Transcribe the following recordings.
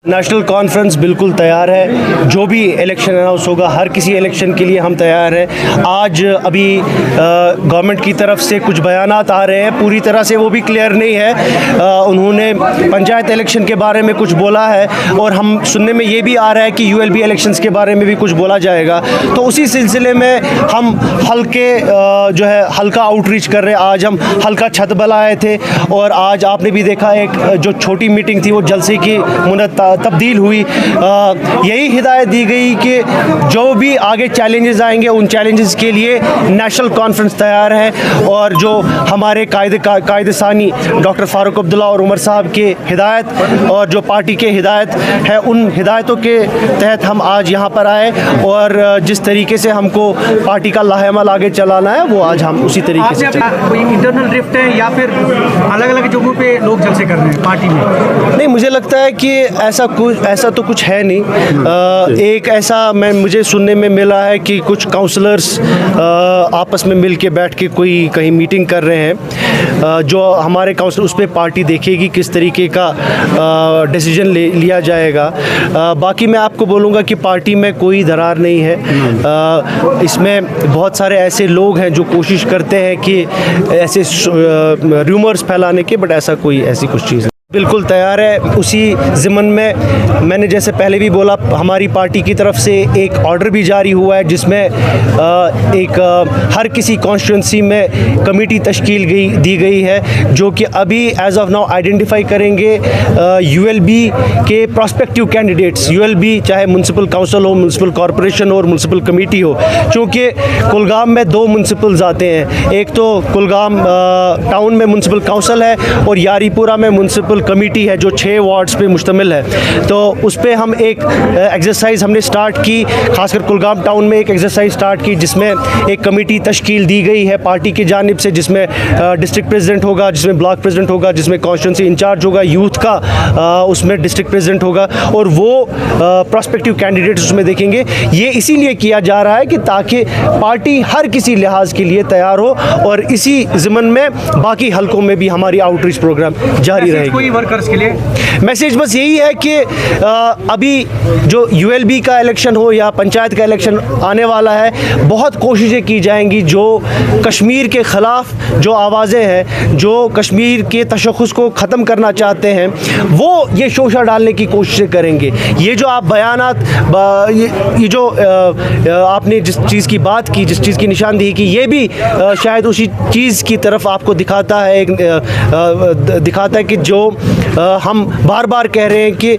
National conference बिल्कुल तैयार है। जो भी इलेक्शन अनाउंस होगा, हर किसी इलेक्शन के लिए हम तैयार हैं। आज अभी गवर्नमेंट की तरफ से कुछ बयानात आ रहे हैं, पूरी तरह से वो भी क्लियर नहीं है। उन्होंने पंचायत इलेक्शन के बारे में कुछ बोला है और हम सुनने में ये भी आ रहा है कि यूएलबी इलेक्शंस के बारे में भी कुछ बोला जाएगा। तो उसी सिलसिले में हम हल्का आउटरीच कर रहे हैं। आज हम हल्का छत बल आए थे और आज आपने भी देखा एक जो छोटी मीटिंग थी वो जलसे की तब्दील हुई। यही हिदायत दी गई कि जो भी आगे चैलेंजेस आएंगे उन चैलेंजेस के लिए नेशनल कॉन्फ्रेंस तैयार है। और जो हमारे कायदे सानी डॉक्टर फारूक अब्दुल्ला और उमर साहब के हिदायत और जो पार्टी के हिदायत है, उन हिदायतों के तहत हम आज यहाँ पर आए और जिस तरीके से हमको पार्टी का लाहेमल आगे चलाना है वो आज हम उसी तरीके से कोई इंटरनल ड्रिफ्ट है या फिर अलग अलग जगहों पे लोग जलसे कर रहे हैं पार्टी में? नहीं, मुझे लगता है कि ऐसा तो कुछ है नहीं। एक ऐसा मुझे सुनने में मिला है कि कुछ काउंसलर्स आपस में मिल के बैठ के कोई कहीं मीटिंग कर रहे हैं। जो हमारे काउंसिल उस पर पार्टी देखेगी किस तरीके का डिसीजन लिया जाएगा। बाकी मैं आपको बोलूँगा कि पार्टी में कोई दरार नहीं है। इसमें बहुत सारे ऐसे लोग हैं जो कोशिश करते हैं कि ऐसे रूमर्स फैलाने के, बट ऐसी कुछ चीज़ बिल्कुल तैयार है। उसी ज़िमन में मैंने जैसे पहले भी बोला, हमारी पार्टी की तरफ से एक ऑर्डर भी जारी हुआ है जिसमें हर किसी कॉन्स्टिट्यूंसी में कमेटी तश्कील दी गई है जो कि अभी एज ऑफ नाउ आइडेंटिफाई करेंगे यूएलबी के प्रॉस्पेक्टिव कैंडिडेट्स। यूएलबी चाहे म्यूनसिपल काउंसिल हो, म्यूनसिपल कॉरपोरेशन हो और म्यूनसिपल कमेटी हो। चूँकि कुलगाम में 2 म्यूनसिपल्स आते हैं, एक तो कुलगाम टाउन में म्यूनसिपल काउंसिल है और यारीपुरा में म्यूनसिपल कमेटी है जो 6 वार्ड्स पे मुश्तमिल है। तो उस पर हम एक एक्सरसाइज हमने स्टार्ट की, खासकर कुलगाम टाउन में एक एक्सरसाइज स्टार्ट की जिसमें एक कमेटी तश्कील दी गई है पार्टी की जानिब से, जिसमें डिस्ट्रिक्ट प्रेसिडेंट होगा, जिसमें ब्लॉक प्रेसिडेंट होगा, जिसमें कॉन्स्टिट्यूंसी इंचार्ज होगा, यूथ का उसमें डिस्ट्रिक्ट प्रेसिडेंट होगा और वो प्रॉस्पेक्टिव कैंडिडेट्स उसमें देखेंगे। ये इसीलिए किया जा रहा है कि ताकि पार्टी हर किसी लिहाज के लिए तैयार हो और इसी ज़िमन में बाकी हलकों में भी हमारी आउटरीच प्रोग्राम जारी रहेगी। वर्कर्स के लिए मैसेज बस यही है कि अभी जो यूएलबी का इलेक्शन हो या पंचायत का इलेक्शन आने वाला है, बहुत कोशिशें की जाएंगी। जो कश्मीर के ख़िलाफ़ जो आवाज़ें हैं, जो कश्मीर के तशख़्ख़ुस को ख़त्म करना चाहते हैं, वो ये शोशा डालने की कोशिशें करेंगे। ये जो आप बयानात ये जो आपने जिस चीज़ की बात की, जिस चीज़ की निशानदेही की, ये भी शायद उसी चीज़ की तरफ आपको दिखाता है कि जो हम बार बार कह रहे हैं कि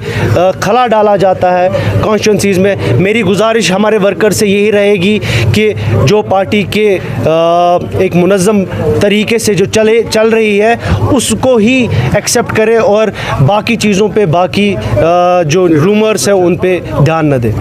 खला डाला जाता है कॉन्स्टिट्यूंसीज़ में। मेरी गुजारिश हमारे वर्कर से यही रहेगी कि जो पार्टी के एक मुनज़्ज़म तरीके से जो चल रही है उसको ही एक्सेप्ट करें और बाकी चीज़ों पे, बाकी जो रूमर्स हैं उन पे ध्यान न दें।